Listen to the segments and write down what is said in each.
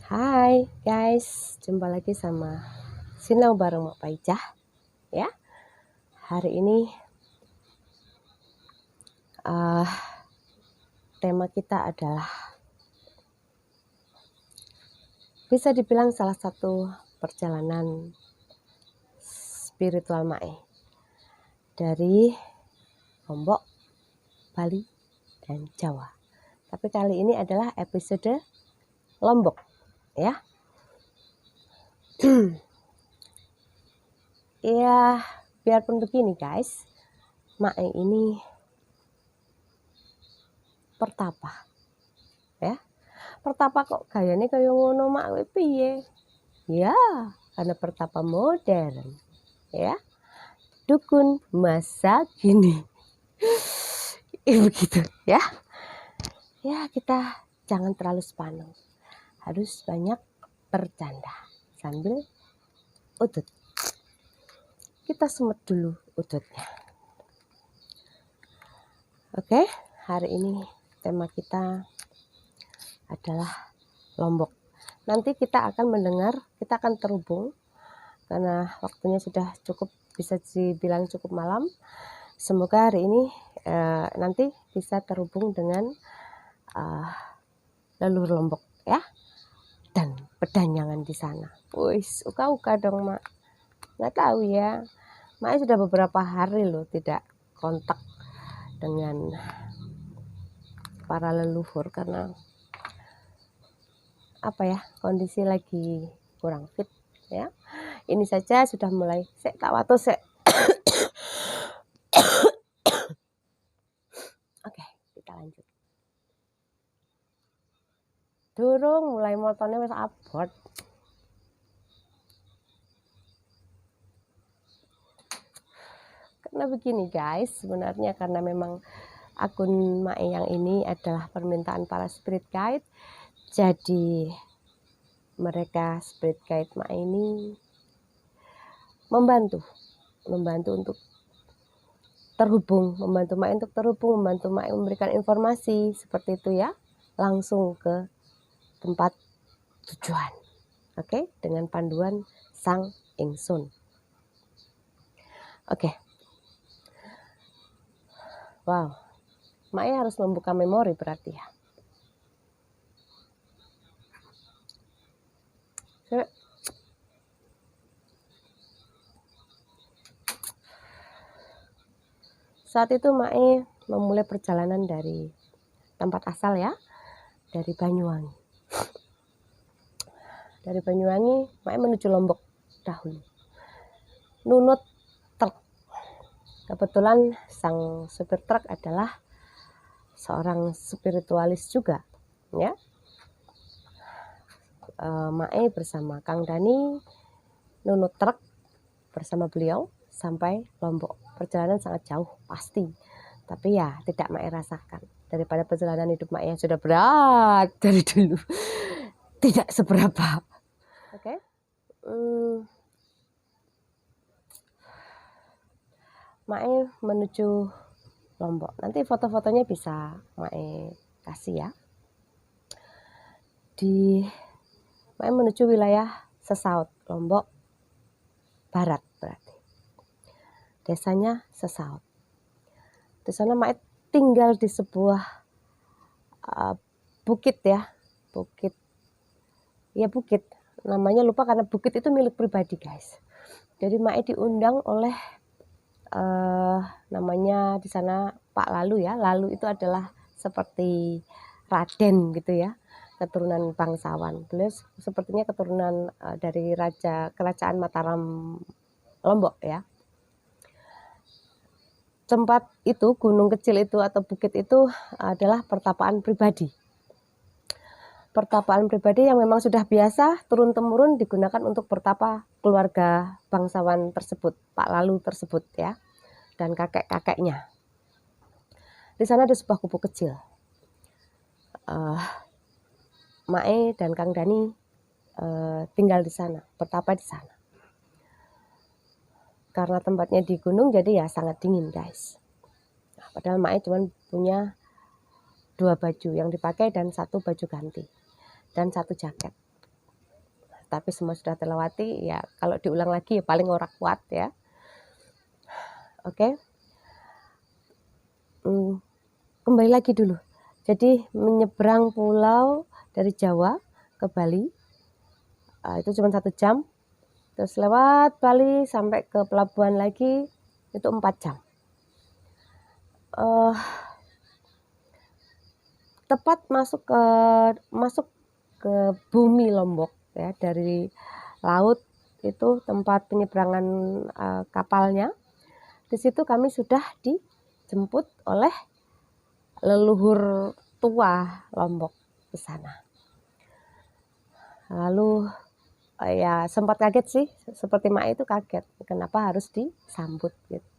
Hai guys, jumpa lagi sama Sinau bareng Mak Paijah ya. Hari ini tema kita adalah bisa dibilang salah satu perjalanan spiritual Mae dari Lombok, Bali, dan Jawa. Tapi kali ini adalah episode Lombok ya. Ya, biarpun begini guys, Mae ini pertapa ya. Pertapa kok gayanya kaya ngono Mak, kowe piye? Ya, karena pertapa modern ya. Dukun masa kini. Begitu ya. Ya, kita jangan terlalu sepaneng. Harus banyak bercanda sambil udut. Kita semet dulu udutnya. Oke, hari ini tema kita adalah Lombok. Nanti kita akan mendengar, kita akan terhubung karena waktunya sudah cukup, bisa dibilang cukup malam. Semoga hari ini nanti bisa terhubung dengan leluhur Lombok ya, dan pedanyangan di sana. Wis, uka-uka dong Mak. Nggak tahu ya, Mak sudah beberapa hari loh tidak kontak dengan para leluhur karena apa ya, kondisi lagi kurang fit ya. Ini saja sudah mulai sek tak wato sek. Oke, kita lanjut. Durung mulai motornya wis abot. Karena begini guys, sebenarnya karena memang akun Mae yang ini adalah permintaan para spirit guide. Jadi mereka spirit guide Mae ini membantu untuk terhubung, membantu Mae untuk terhubung, membantu Mae memberikan informasi seperti itu ya, langsung ke tempat tujuan. Oke, dengan panduan Sang Ingsun. Oke. Wow. Mae harus membuka memori berarti ya. Saat itu Mae memulai perjalanan dari tempat asal ya, dari Banyuwangi. Dari Banyuwangi Mae menuju Lombok dahulu. Nunut truk. Kebetulan sang supir truk adalah seorang spiritualis juga ya. Mae bersama Kang Dani nunut truk bersama beliau sampai Lombok. Perjalanan sangat jauh pasti, tapi ya tidak Mae rasakan. Daripada perjalanan hidup Mae yang sudah berat dari dulu, tidak seberapa. Oke. Mae menuju Lombok. Nanti foto-fotonya bisa Mae kasih ya. Mae menuju wilayah Sesaut, Lombok Barat berarti. Desanya Sesaut. Di sana Mae tinggal di sebuah bukit ya. Bukit. Namanya lupa karena bukit itu milik pribadi guys. Jadi Mae diundang oleh namanya di sana Pak Lalu ya. Lalu itu adalah seperti Raden gitu ya, keturunan bangsawan. Beliau sepertinya keturunan dari kerajaan Mataram Lombok ya. Tempat itu, gunung kecil itu atau bukit itu adalah pertapaan pribadi. Pertapaan pribadi yang memang sudah biasa turun-temurun digunakan untuk bertapa keluarga bangsawan tersebut, Pak Lalu tersebut ya, dan kakek-kakeknya. Di sana ada sebuah gubuk kecil. Mae dan Kang Dani tinggal di sana, bertapa di sana. Karena tempatnya di gunung jadi ya sangat dingin guys. Padahal Mae cuma punya 2 baju yang dipakai dan 1 baju ganti dan 1 jaket. tapi semua sudah terlewati ya. Kalau diulang lagi ya paling orang kuat ya. Oke. Kembali lagi dulu. Jadi menyeberang pulau dari Jawa ke Bali itu cuma 1 jam. Terus lewat Bali sampai ke pelabuhan lagi itu 4 jam. Tepat masuk ke bumi Lombok ya, dari laut itu tempat penyeberangan kapalnya. Di situ kami sudah dijemput oleh leluhur tua Lombok di sana. Lalu ya sempat kaget sih, seperti Mak itu kaget kenapa harus disambut gitu.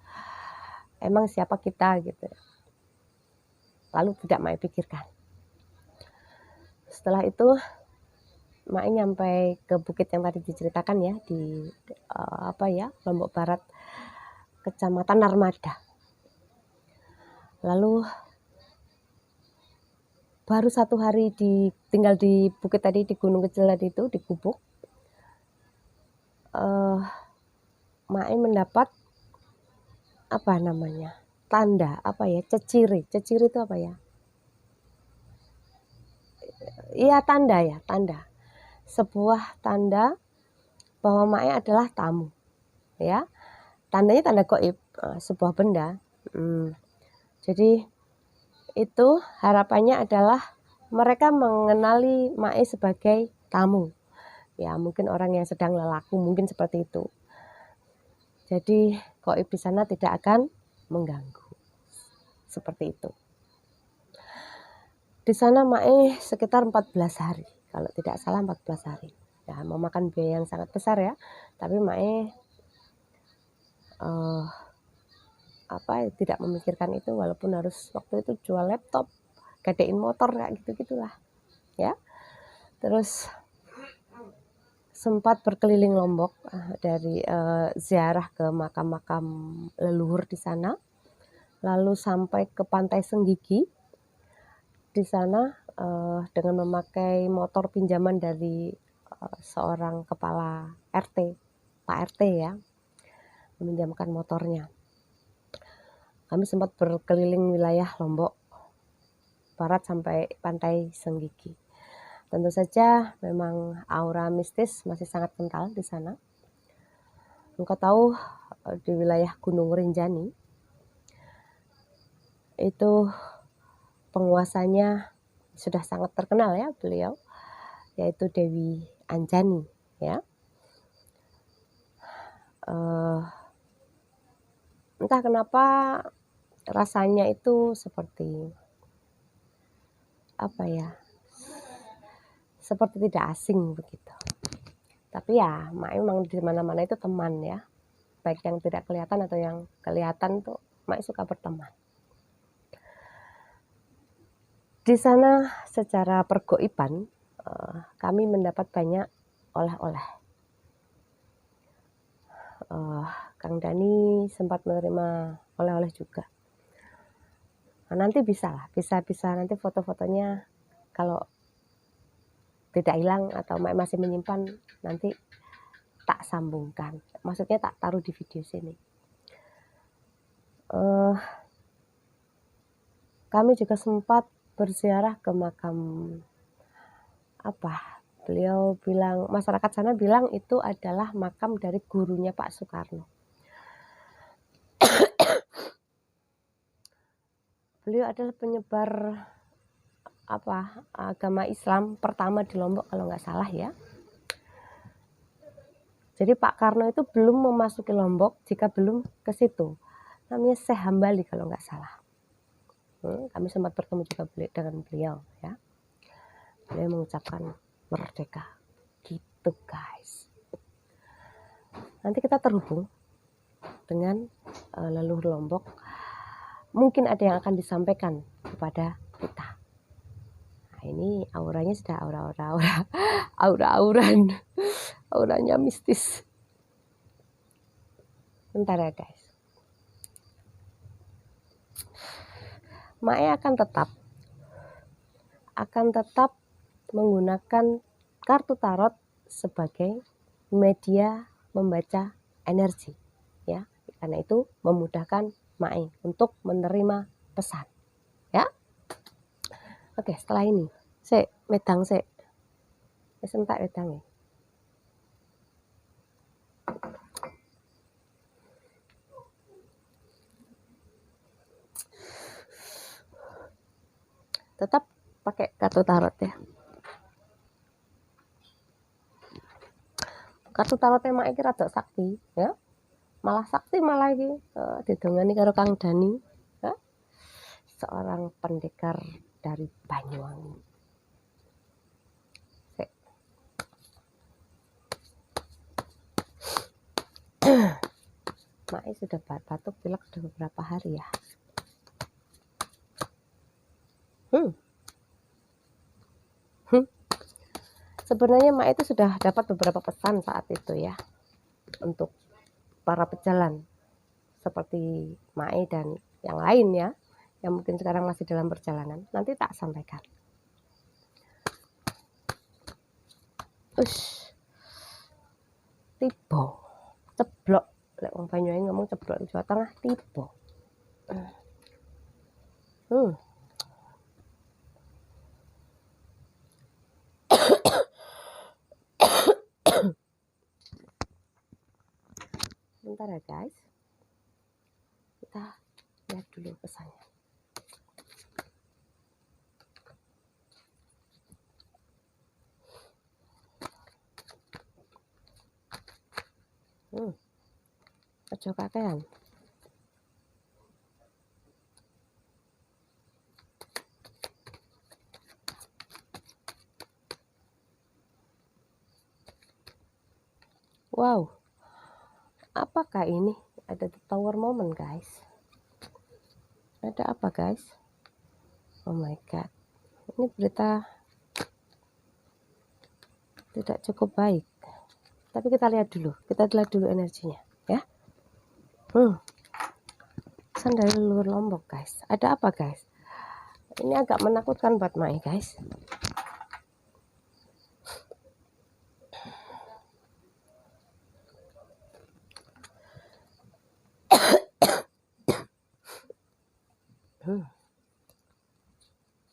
Emang siapa kita gitu. Lalu tidak Mak pikirkan. Setelah itu Mak nyampe ke bukit yang tadi diceritakan ya, di Lombok Barat, Kecamatan Narmada. Lalu baru 1 hari tinggal di bukit tadi, di gunung kecil tadi itu, di gubuk, Mak mendapat tanda ceciri itu apa ya? Iya, tanda. Sebuah tanda bahwa Mak adalah tamu. Ya. Tandanya tanda gaib, sebuah benda. Jadi itu harapannya adalah mereka mengenali Mak sebagai tamu. Ya, mungkin orang yang sedang lelaku, mungkin seperti itu. Jadi gaib di sana tidak akan mengganggu. Seperti itu. Di sana Mak sekitar 14 hari, kalau tidak salah 14 hari. Ya, memakan biaya yang sangat besar ya, tapi Mak tidak memikirkan itu, walaupun harus waktu itu jual laptop, gadein motor kayak gitu-gitulah. Ya. Terus sempat berkeliling Lombok dari ziarah ke makam-makam leluhur di sana. Lalu sampai ke Pantai Senggigi. Di sana dengan memakai motor pinjaman dari seorang kepala RT, Pak RT ya, meminjamkan motornya. Kami sempat berkeliling wilayah Lombok Barat sampai Pantai Senggigi. Tentu saja memang aura mistis masih sangat kental di sana. Engkau tahu di wilayah Gunung Rinjani itu penguasanya sudah sangat terkenal ya beliau, yaitu Dewi Anjani ya. Entah kenapa rasanya itu seperti seperti tidak asing begitu. Tapi ya Mak memang di mana-mana itu teman ya, baik yang tidak kelihatan atau yang kelihatan tuh Mak suka berteman. Di sana secara pergoiban kami mendapat banyak oleh-oleh. Kang Dani sempat menerima oleh-oleh juga. Nah, nanti bisa nanti foto-fotonya kalau tidak hilang atau masih menyimpan, nanti tak sambungkan. Maksudnya tak taruh di video sini. Kami juga sempat berziarah ke makam beliau bilang, masyarakat sana bilang itu adalah makam dari gurunya Pak Soekarno. Beliau adalah penyebar agama Islam pertama di Lombok kalau nggak salah ya. Jadi Pak Karno itu belum memasuki Lombok jika belum ke situ. Namanya Syekh Hambali kalau nggak salah. Kami sempat bertemu juga dengan beliau ya. Beliau mengucapkan merdeka. Gitu guys. Nanti kita terhubung dengan leluhur Lombok. Mungkin ada yang akan disampaikan kepada kita. Nah, ini auranya sudah aura-auran. Auranya mistis. Bentar ya guys. Mak akan tetap menggunakan kartu tarot sebagai media membaca energi, ya. Karena itu memudahkan Mae untuk menerima pesan, ya. Oke, setelah ini saya medang saya entak wedang ya. Tetap pakai kartu tarot ya. Kartu tarot tema iki rada sakti ya. Malah sakti malah iki didongani karo Kang Dani ya. Seorang pendekar dari Banyuwangi. Mae sudah batuk pilek sudah beberapa hari ya. Sebenarnya Mae itu sudah dapat beberapa pesan saat itu ya, untuk para pejalan seperti Mae dan yang lain ya, yang mungkin sekarang masih dalam perjalanan. Nanti tak sampaikan. Tiba, ceblok. Lek wong Banyuwangi ngomong ceblok, Jawa Tengah tiba. Bentar ya guys, kita lihat dulu pesannya. Aja kakean. Wow, apakah ini? Ada the tower moment guys. Ada apa guys? Oh my god, ini berita tidak cukup baik. Tapi kita lihat dulu energinya ya. Pesan dari leluhur Lombok guys. Ada apa guys? Ini agak menakutkan buat Mae guys.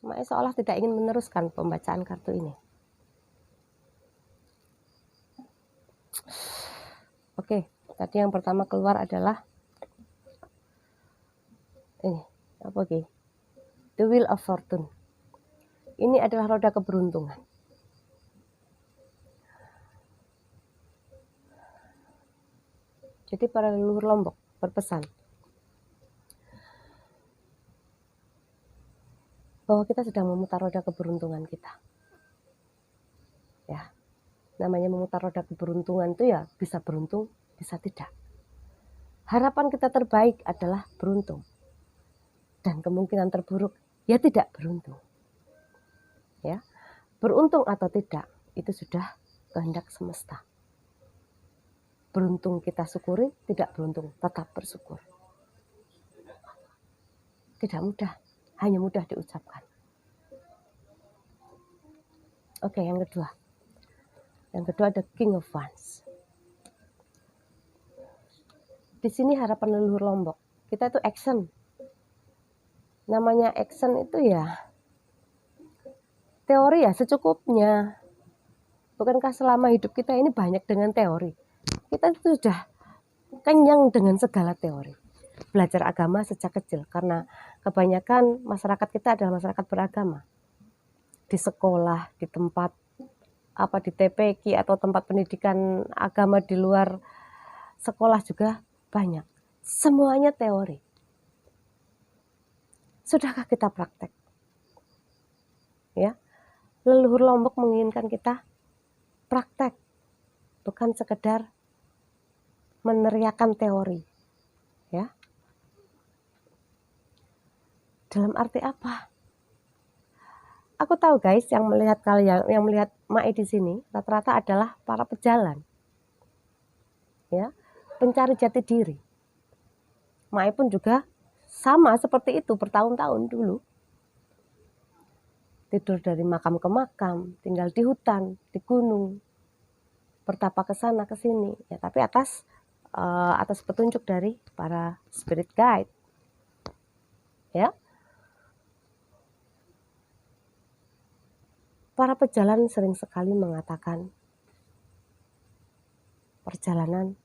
Mae seolah tidak ingin meneruskan pembacaan kartu ini. Oke, tadi yang pertama keluar adalah ini, apa oke? The Wheel of Fortune. Ini adalah roda keberuntungan. Jadi para leluhur Lombok berpesan bahwa kita sedang memutar roda keberuntungan kita. Ya, namanya memutar roda keberuntungan itu ya bisa beruntung, bisa tidak. Harapan kita terbaik adalah beruntung. Dan kemungkinan terburuk ya tidak beruntung. Ya, beruntung atau tidak itu sudah kehendak semesta. Beruntung kita syukuri, tidak beruntung tetap bersyukur. Tidak mudah, hanya mudah diucapkan. Oke, yang kedua. Yang kedua ada King of Wands. Di sini harapan leluhur Lombok. Kita itu action. Namanya action itu ya teori ya secukupnya. Bukankah selama hidup kita ini banyak dengan teori? Kita itu sudah kenyang dengan segala teori. Belajar agama sejak kecil karena kebanyakan masyarakat kita adalah masyarakat beragama. Di sekolah, di tempat di TPQ atau tempat pendidikan agama di luar sekolah juga banyak. Semuanya teori. Sudahkah kita praktek? Ya, leluhur Lombok menginginkan kita praktek, bukan sekedar meneriakan teori. Ya, dalam arti apa? Aku tahu guys, yang melihat kalian, yang melihat Mae di sini rata-rata adalah para pejalan, ya, pencari jati diri. Mae pun juga sama seperti itu bertahun-tahun dulu. Tidur dari makam ke makam, tinggal di hutan, di gunung, bertapa ke sana ke sini ya, tapi atas petunjuk dari para spirit guide ya. Para pejalan sering sekali mengatakan perjalanan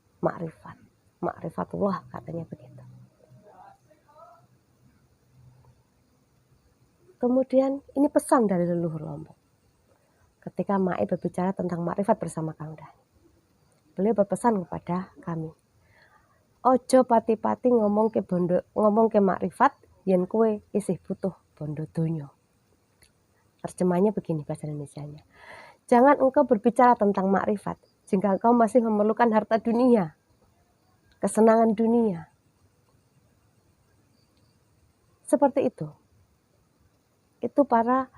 makrifatullah katanya begitu. Kemudian ini pesan dari leluhur Lombok. Ketika Mae berbicara tentang makrifat bersama Kang Dani, beliau berpesan kepada kami, ojo pati-pati ngomong ke makrifat yen kue isih butuh bondo donyo. Terjemahnya begini bahasa Indonesianya. Jangan engkau berbicara tentang makrifat jika engkau masih memerlukan harta dunia, kesenangan dunia. Seperti itu. Itu para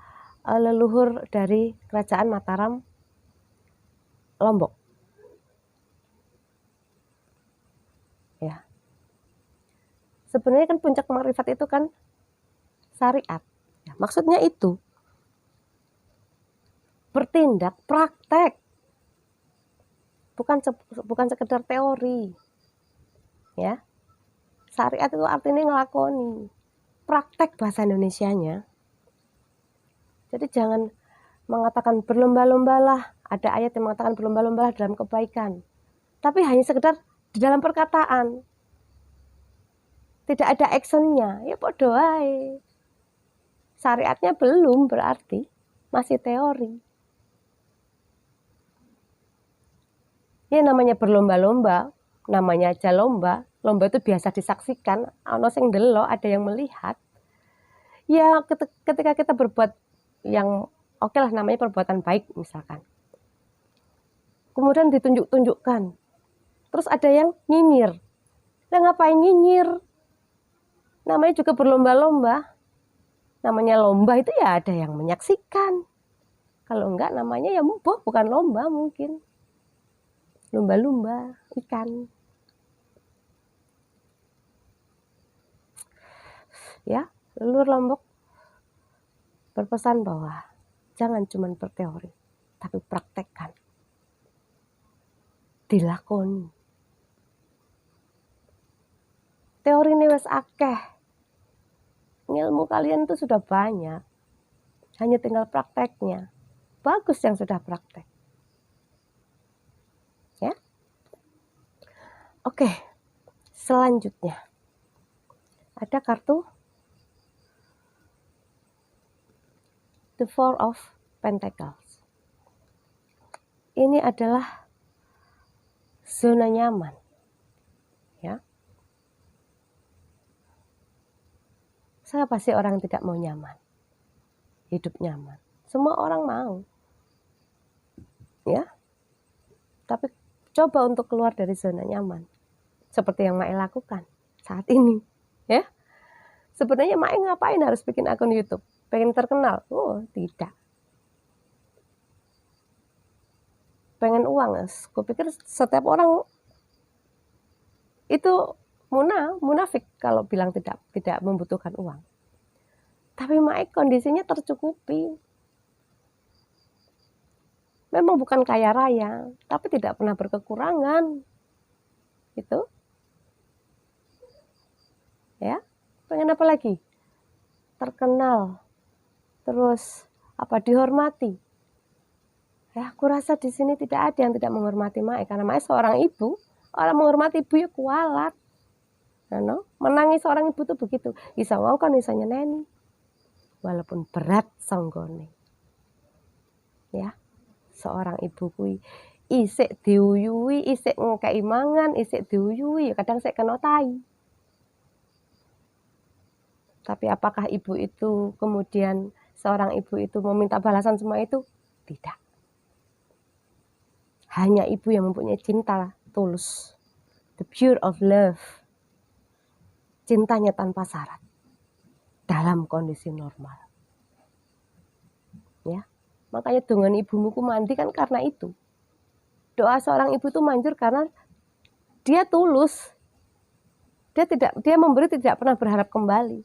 leluhur dari kerajaan Mataram, Lombok. Ya. Sebenarnya kan puncak makrifat itu kan syariat. Ya, maksudnya itu bertindak, praktek. Bukan sekedar teori. Ya. Syariat itu artinya ngelakoni. Praktek bahasa Indonesianya. Jadi jangan mengatakan berlomba-lombalah. Ada ayat yang mengatakan berlomba-lombalah dalam kebaikan. Tapi hanya sekedar di dalam perkataan. Tidak ada actionnya. Ya podo ae. Syariatnya belum berarti. Masih teori. Ya namanya berlomba-lomba. Namanya aja lomba. Lomba itu biasa disaksikan. Ono sing delok, ada yang melihat. Ya ketika kita berbuat yang oke lah namanya perbuatan baik misalkan. Kemudian ditunjuk-tunjukkan. Terus ada yang nyinyir. Nah ngapain nyinyir? Namanya juga berlomba-lomba. Namanya lomba itu ya ada yang menyaksikan. Kalau enggak namanya ya muboh, bukan lomba mungkin. Lumba-lumba, ikan. Ya, leluhur Lombok berpesan bahwa jangan cuma berteori, tapi praktekkan. Dilakoni. Teori ini wes akeh. Ilmu kalian itu sudah banyak. Hanya tinggal prakteknya. Bagus yang sudah praktek. Ya. Oke. Selanjutnya. Ada kartu The Four of Pentacles. Ini adalah zona nyaman. Ya. Siapa sih orang yang tidak mau nyaman? Hidup nyaman. Semua orang mau. Ya. Tapi coba untuk keluar dari zona nyaman. Seperti yang Mae lakukan saat ini. Ya. Sebenarnya Mae ngapain harus bikin akun YouTube? Pengen terkenal? Oh, tidak. Pengen uang. Kupikir setiap orang itu munafik kalau bilang tidak membutuhkan uang. Tapi Mae kondisinya tercukupi. Memang bukan kaya raya, tapi tidak pernah berkekurangan. Gitu. Ya. Pengen apa lagi? Terkenal. Terus dihormati. Ya, aku rasa di sini tidak ada yang tidak menghormati Mae karena Mae seorang ibu. Orang menghormati ibu ya kualat. Menangis seorang ibu tuh begitu. Bisa ngongkon, bisa nyeneni. Walaupun berat songgone. Ya. Seorang ibu kui isik diuyui, isik ngekei mangan, isik diuyui, ya kadang saya kena tai. Tapi apakah ibu itu kemudian seorang ibu itu meminta balasan semua itu? Tidak. Hanya ibu yang mempunyai cinta tulus. The pure of love. Cintanya tanpa syarat. Dalam kondisi normal. Ya. Makanya dengan ibumu ku mandi kan karena itu. Doa seorang ibu itu manjur karena dia tulus. Dia memberi tidak pernah berharap kembali.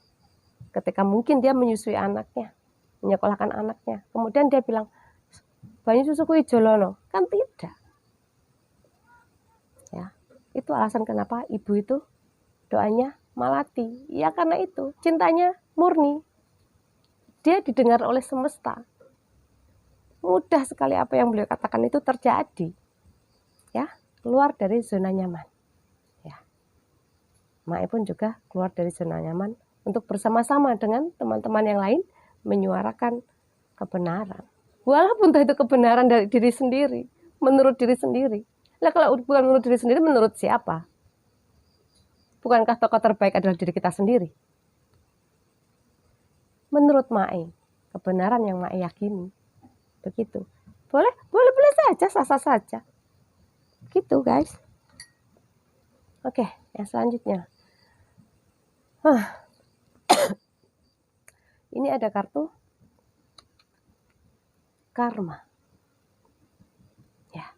Ketika mungkin dia menyusui anaknya, menyekolahkan anaknya. Kemudian dia bilang, banyu susuku ijolono. Kan tidak. Itu alasan kenapa ibu itu doanya Malati. Ya karena itu, cintanya murni. Dia didengar oleh semesta. Mudah sekali apa yang beliau katakan itu terjadi. Ya, keluar dari zona nyaman. Ya. Mae pun juga keluar dari zona nyaman untuk bersama-sama dengan teman-teman yang lain menyuarakan kebenaran. Walaupun itu kebenaran dari diri sendiri, menurut diri sendiri. Nah, kalau bukan menurut diri sendiri, menurut siapa? Bukankah tokoh terbaik adalah diri kita sendiri? Menurut Mae, kebenaran yang Mae yakini. Begitu. Boleh saja, sah-sah saja. Gitu, guys. Oke, yang selanjutnya. Ini ada kartu karma. Ya.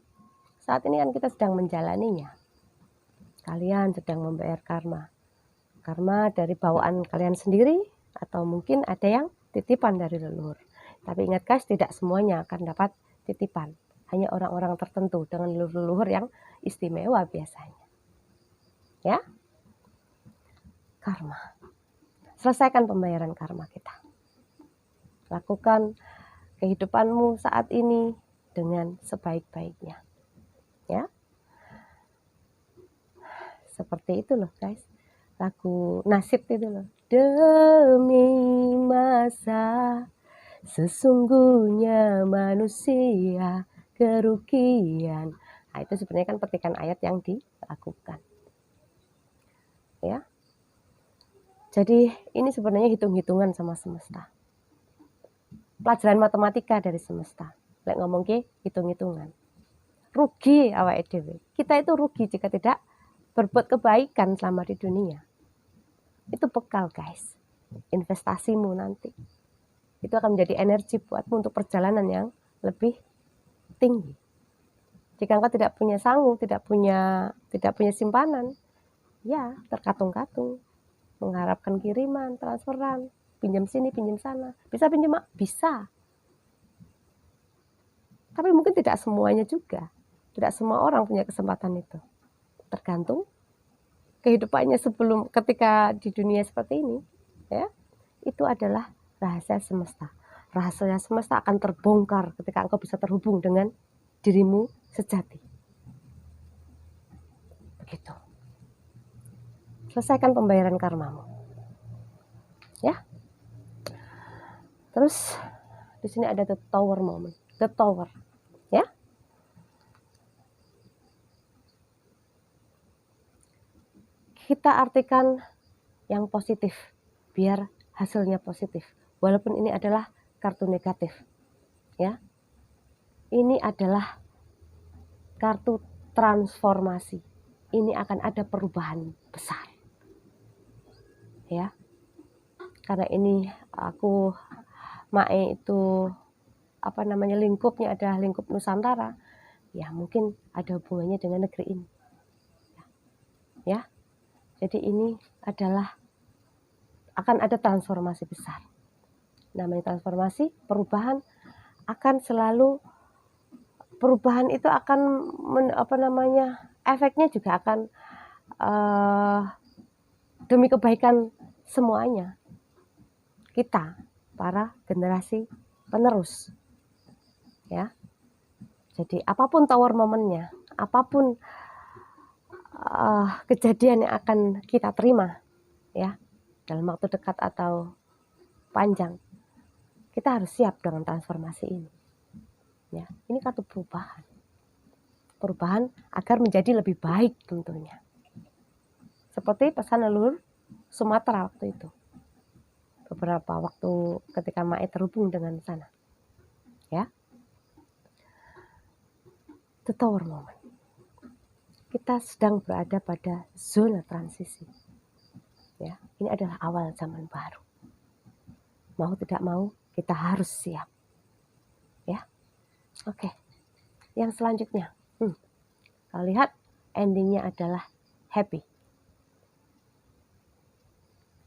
Saat ini kan kita sedang menjalaninya. Kalian sedang membayar karma. Karma dari bawaan kalian sendiri atau mungkin ada yang titipan dari leluhur. Tapi ingat guys, tidak semuanya akan dapat titipan. Hanya orang-orang tertentu dengan leluhur yang istimewa biasanya. Ya. Karma. Selesaikan pembayaran karma kita. Lakukan kehidupanmu saat ini dengan sebaik-baiknya. Ya. Seperti itu loh guys. Lagu nasib itu loh. Demi masa sesungguhnya manusia kerugian. Nah, itu sebenarnya kan petikan ayat yang dilakukan. Ya. Jadi ini sebenarnya hitung-hitungan sama semesta. Pelajaran matematika dari semesta. Lek ngomong ke hitung-hitungan. Rugi awake dhewe. Kita itu rugi jika tidak berbuat kebaikan selama di dunia. Itu bekal guys. Investasimu nanti. Itu akan menjadi energi buatmu untuk perjalanan yang lebih tinggi. Jika engkau tidak punya sangu, tidak punya simpanan, ya terkatung-katung. Mengharapkan kiriman, transferan, pinjam sini, pinjam sana. Bisa pinjam, bisa. Tapi mungkin tidak semuanya juga. Tidak semua orang punya kesempatan itu. Tergantung kehidupannya sebelum ketika di dunia seperti ini, ya. Itu adalah rahasia semesta. Rahasia semesta akan terbongkar ketika engkau bisa terhubung dengan dirimu sejati. Begitu. Selesaikan pembayaran karmamu. Ya. Terus di sini ada the tower moment. The tower. Ya. Kita artikan yang positif biar hasilnya positif. Walaupun ini adalah kartu negatif. Ya. Ini adalah kartu transformasi. Ini akan ada perubahan besar. Ya. Karena ini aku Mae itu lingkupnya adalah lingkup Nusantara. Ya, mungkin ada hubungannya dengan negeri ini. Ya. Jadi ini adalah akan ada transformasi besar. Namanya transformasi, perubahan akan selalu perubahan itu akan efeknya juga akan demi kebaikan semuanya. Kita para generasi penerus. Ya. Jadi apapun tower momennya, apapun kejadian yang akan kita terima, ya, dalam waktu dekat atau panjang, kita harus siap dengan transformasi ini. Ya, ini kartu perubahan. Perubahan agar menjadi lebih baik tentunya. Seperti pesan leluhur Sumatera waktu itu. Beberapa waktu ketika Mae terhubung dengan sana. Ya. The tower moment. Kita sedang berada pada zona transisi. Ya, ini adalah awal zaman baru. Mau tidak mau, kita harus siap. Ya. Oke. Yang selanjutnya. Kalau lihat endingnya adalah happy.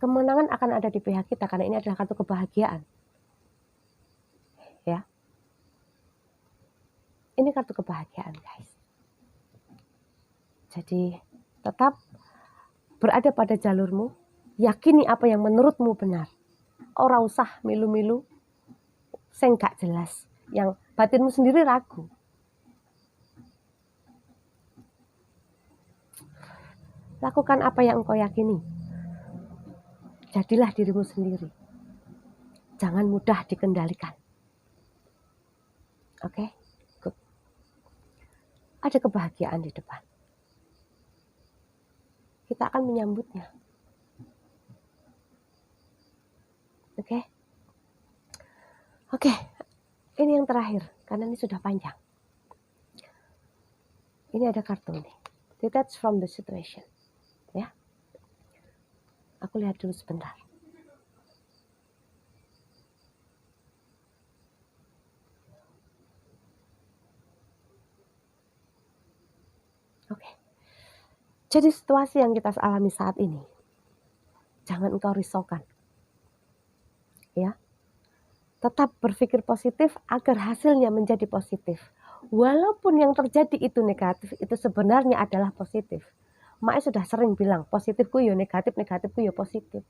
Kemenangan akan ada di pihak kita karena ini adalah kartu kebahagiaan. Ya. Ini kartu kebahagiaan, guys. Jadi Tetap berada pada jalurmu, yakini apa yang menurutmu benar. Ora usah milu-milu sing gak jelas, yang batinmu sendiri ragu. Lakukan apa yang engkau yakini. Jadilah dirimu sendiri. Jangan mudah dikendalikan. Oke, good. Ada kebahagiaan di depan. Kita akan menyambutnya. Oke, ini yang terakhir, karena ini sudah panjang. Ini ada kartu nih. Detach from the situation. Ya. Aku lihat dulu sebentar. Oke. Jadi situasi yang kita alami saat ini, jangan engkau risaukan. Ya. Tetap berpikir positif agar hasilnya menjadi positif. Walaupun yang terjadi itu negatif, itu sebenarnya adalah positif. Mak sudah sering bilang, positifku ya negatif, negatifku ya positif.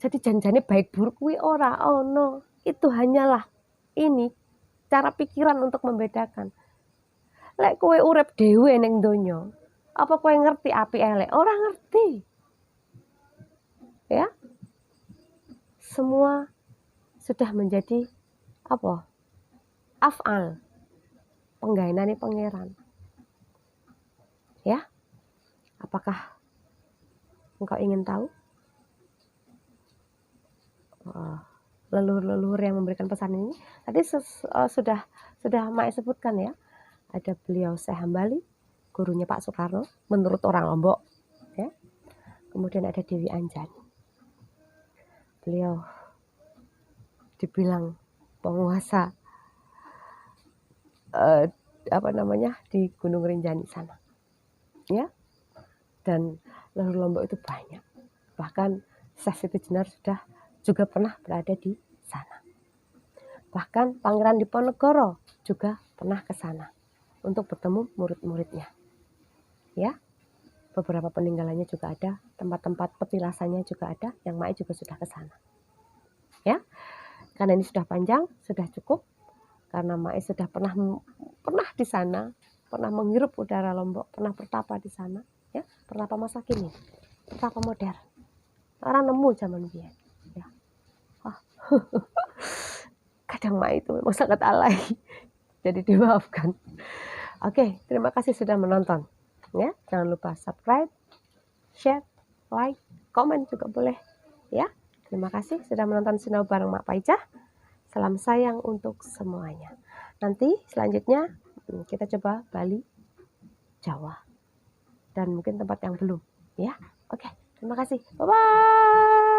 Jadi janjane baik buruk kuwi ora ono. Itu hanyalah ini cara pikiran untuk membedakan. Lek kowe urip dhewe ning donya, apa kowe ngerti api elek? Ora ngerti. Ya. Semua sudah menjadi apa? Af'al. Penggaenane pangeran. Ya. Apakah engkau ingin tahu? Leluhur-leluhur yang memberikan pesan ini tadi sudah Mak sebutkan ya. Ada beliau Syekh Hambali, gurunya Pak Soekarno, menurut orang Lombok. Ya. Kemudian ada Dewi Anjani. Beliau dibilang penguasa di Gunung Rinjani sana. Ya. Dan leluhur Lombok itu banyak. Bahkan Syekh Siti Jenar sudah juga pernah berada di sana. Bahkan Pangeran Diponegoro juga pernah ke sana untuk bertemu murid-muridnya. Ya, beberapa peninggalannya juga ada, tempat-tempat petilasannya juga ada, yang Mai juga sudah ke sana. Ya, karena ini sudah panjang, sudah cukup. Karena Mai sudah pernah di sana, pernah menghirup udara Lombok, pernah bertapa di sana. Ya, bertapa masa kini, bertapa modern. Orang nemu zaman biyen. Ya. Kadang Mai itu memang sangat alay. Jadi dimaafkan. Oke, terima kasih sudah menonton. Ya, jangan lupa subscribe, share, like, komen juga boleh. Ya, terima kasih sudah menonton Sinau bareng Mak Paijah. Salam sayang untuk semuanya. Nanti selanjutnya kita coba Bali, Jawa, dan mungkin tempat yang belum. Ya, oke, terima kasih. Bye bye.